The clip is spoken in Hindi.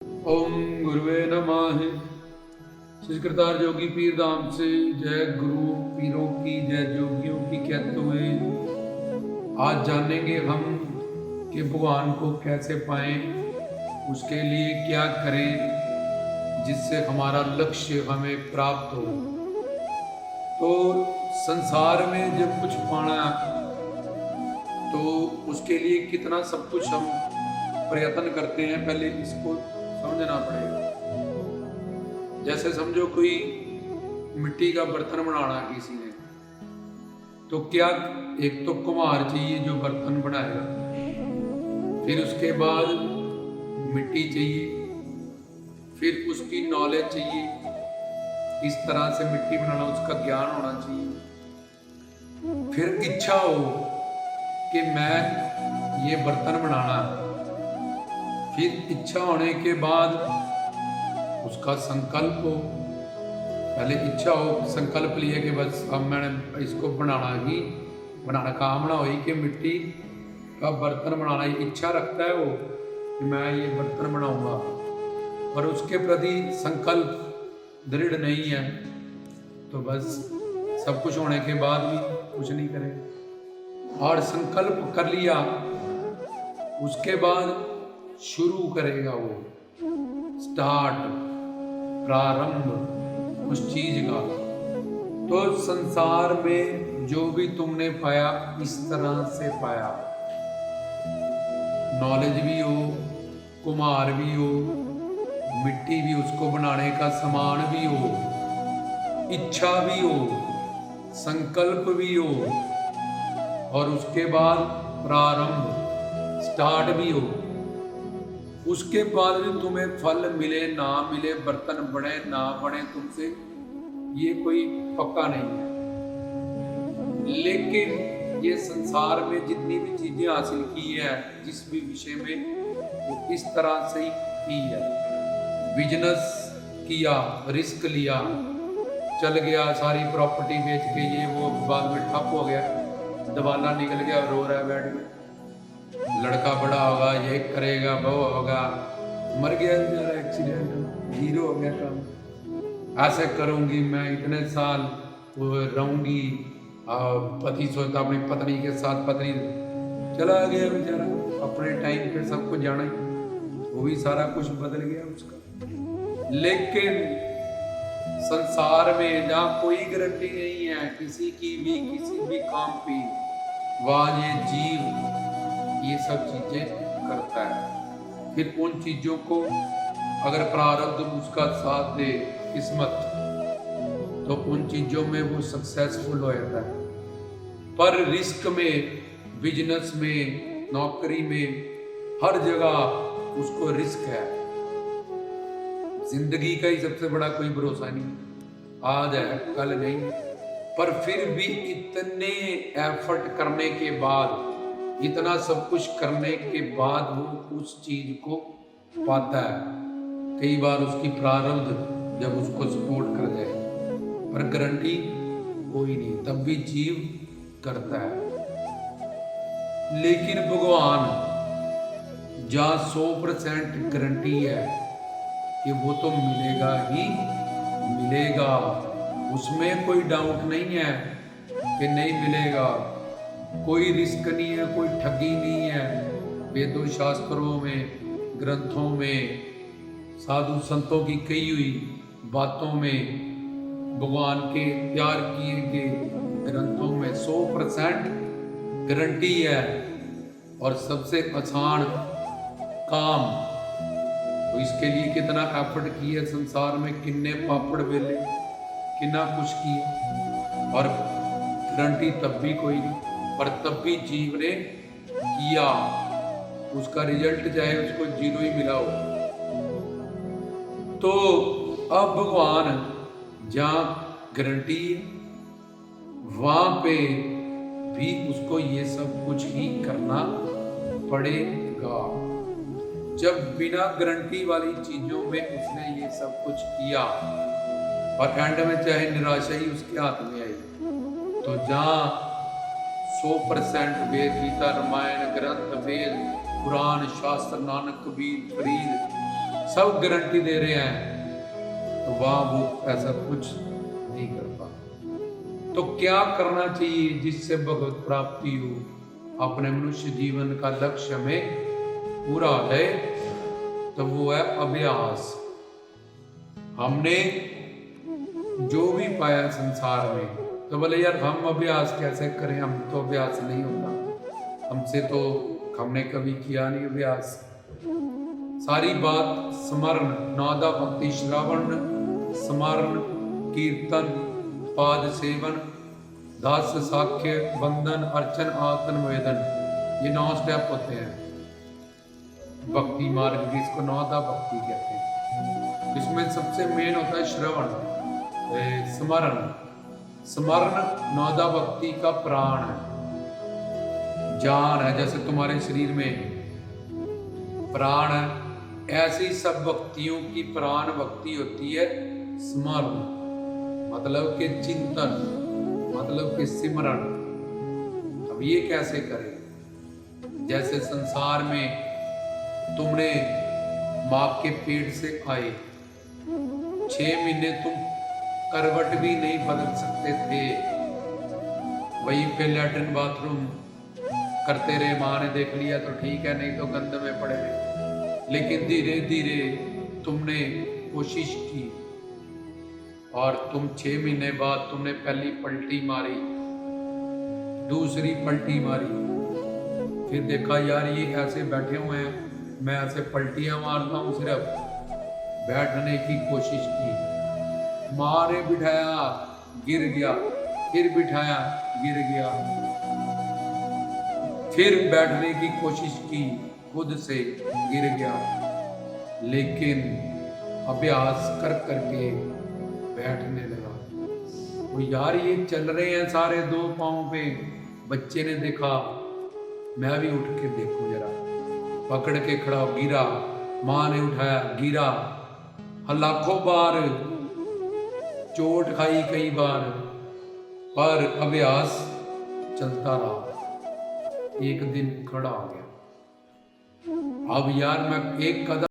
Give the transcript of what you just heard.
ओम गुरुवे नमः। श्री कृतार जोगी पीर धाम से जय गुरु पीरों की जय जोगियों की कहते हुए आज जानेंगे हम कि भगवान को कैसे पाएं, उसके लिए क्या करें जिससे हमारा लक्ष्य हमें प्राप्त हो। तो संसार में जब कुछ पाना तो उसके लिए कितना सब कुछ हम प्रयत्न करते हैं, पहले इसको समझना पड़ेगा। जैसे समझो कोई मिट्टी का बर्तन बनाना किसी ने, तो क्या एक तो कुम्हार चाहिए जो बर्तन बनाएगा, फिर उसके बाद मिट्टी चाहिए, फिर उसकी नॉलेज चाहिए, इस तरह से मिट्टी बनाना, उसका ज्ञान होना चाहिए, फिर इच्छा हो कि मैं ये बर्तन बनाना, फिर इच्छा होने के बाद उसका संकल्प हो। पहले इच्छा हो, संकल्प लिए कि बस अब मैंने इसको बनाना कामना हुई कि मिट्टी का बर्तन बनाना, इच्छा रखता है वो कि मैं ये बर्तन बनाऊंगा, पर उसके प्रति संकल्प दृढ़ नहीं है, तो बस सब कुछ होने के बाद भी कुछ नहीं करेगा। और संकल्प कर लिया, उसके बाद शुरू करेगा वो, स्टार्ट, प्रारंभ उस चीज का। तो संसार में जो भी तुमने पाया इस तरह से पाया, नॉलेज भी हो, कुम्हार भी हो, मिट्टी भी, उसको बनाने का सामान भी हो, इच्छा भी हो, संकल्प भी हो, और उसके बाद प्रारंभ, स्टार्ट भी हो। उसके बाद भी तुम्हें फल मिले ना मिले, बर्तन बने ना बने तुमसे, ये कोई पक्का नहीं है। लेकिन ये संसार में जितनी भी चीजें हासिल की है, जिस भी विषय में, वो इस तरह से ही की है। बिजनेस किया, रिस्क लिया, चल गया, सारी प्रॉपर्टी बेच के ये वो, बाद में ठप हो गया, दबाना निकल गया, रो रहा है बैठ के, लड़का बड़ा होगा, ये करेगा, वो होगा, मर गया बेचारा, एक्सीडेंट, जीरो हो गया काम। ऐसे करूंगी मैं, इतने साल वो रहूंगी, पति सोचता अपनी पत्नी के साथ, पत्नी चला गया बेचारा, अपने टाइम पे सबको जाना ही, वो भी सारा कुछ बदल गया उसका। लेकिन संसार में जहाँ कोई गारंटी नहीं है किसी भी काम की, वहाँ ये जीव ये सब चीजें करता है। फिर उन चीजों को अगर प्रारब्ध उसका साथ दे, किस्मत, तो उन चीजों में वो सक्सेसफुल हो जाता है। पर रिस्क में, बिजनेस में, नौकरी में, हर जगह उसको रिस्क है। जिंदगी का ही सबसे बड़ा कोई भरोसा नहीं, आज है कल नहीं। पर फिर भी इतने एफर्ट करने के बाद, इतना सब कुछ करने के बाद वो उस चीज को पाता है। कई बार उसकी प्रारब्ध जब उसको सपोर्ट कर जाए, पर गारंटी कोई नहीं, तब भी जीव करता है। लेकिन भगवान जहाँ 100% गारंटी है कि वो तो मिलेगा ही मिलेगा, उसमें कोई डाउट नहीं है कि नहीं मिलेगा, कोई रिस्क नहीं है, कोई ठगी नहीं है। वेदों शास्त्रों में, ग्रंथों में, साधु संतों की कही हुई बातों में, भगवान के प्यार किए गए ग्रंथों में 100% गारंटी है। और सबसे आसान काम, तो इसके लिए कितना एफर्ट किया संसार में, किन्ने पापड़ बेले, कितना कुछ किया, और गारंटी तब भी कोई नहीं, पर तब भी जीव ने किया, उसका रिजल्ट चाहे उसको जीरो ही मिला हो। तो अब भगवान जहाँ गारंटी है, वहां पे भी उसको ये सब कुछ ही करना पड़ेगा। जब बिना गारंटी वाली चीजों में उसने ये सब कुछ किया, और एंड में चाहे निराशा ही उसके हाथ में आई, तो जहाँ 100% वेद, गीता, रामायण, ग्रंथ, वेद, पुराण, शास्त्र, नानक, कबीर, फरीद, सब गारंटी दे रहे हैं, तो वहां वो ऐसा कुछ नहीं कर पाते। तो क्या करना चाहिए जिससे भगवत प्राप्ति हो, अपने मनुष्य जीवन का लक्ष्य में पूरा है? तो वो है अभ्यास। हमने जो भी पाया संसार में, तो बोले यार हम अभ्यास कैसे करें, हम तो अभ्यास नहीं होता हमसे, तो हमने कभी किया नहीं अभ्यास। सारी बात स्मरण, नादा भक्ति श्रवण, स्मरण कीर्तन पाद सेवन, दास साख्य बंधन अर्चन आतन वेदन, ये 9 स्टेप होते हैं भक्ति मार्ग की, इसको नादा भक्ति कहते हैं। इसमें सबसे मेन होता है श्रवण, स्मरण। स्मरण नादा भक्ति का प्राण है, जान है। जैसे तुम्हारे शरीर में प्राण है, ऐसी सब भक्तियों की प्राण भक्ति होती है स्मरण, मतलब के चिंतन, मतलब के सिमरण। अब ये कैसे करें? जैसे संसार में तुमने मां के पेट से आए, 6 महीने तुम करवट भी नहीं बदल सकते थे, वहीं पे लैट्रिन बाथरूम करते रहे, माँ ने देख लिया तो ठीक है, नहीं तो गंद में पड़े रहे। लेकिन धीरे धीरे तुमने कोशिश की और तुम 6 महीने बाद तुमने पहली पलटी मारी, दूसरी पलटी मारी, फिर देखा यार ये ऐसे बैठे हुए हैं, मैं ऐसे पलटियां मारता हूँ सिर्फ, बैठने की कोशिश की, माँ ने बिठाया गिर गया, फिर बिठाया गिर गया, फिर बैठने की कोशिश की, खुद से गिर गया। लेकिन अभ्यास कर करके बैठने लगा। वो यार ये चल रहे हैं सारे 2 पांव पे। बच्चे ने देखा, मैं भी उठ के देखूं जरा, पकड़ के खड़ा, गिरा, माँ ने उठाया, गिरा, लाखों बार चोट खाई, कई बार, पर अभ्यास चलता रहा। एक दिन खड़ा हो गया। अब यार मैं एक कदम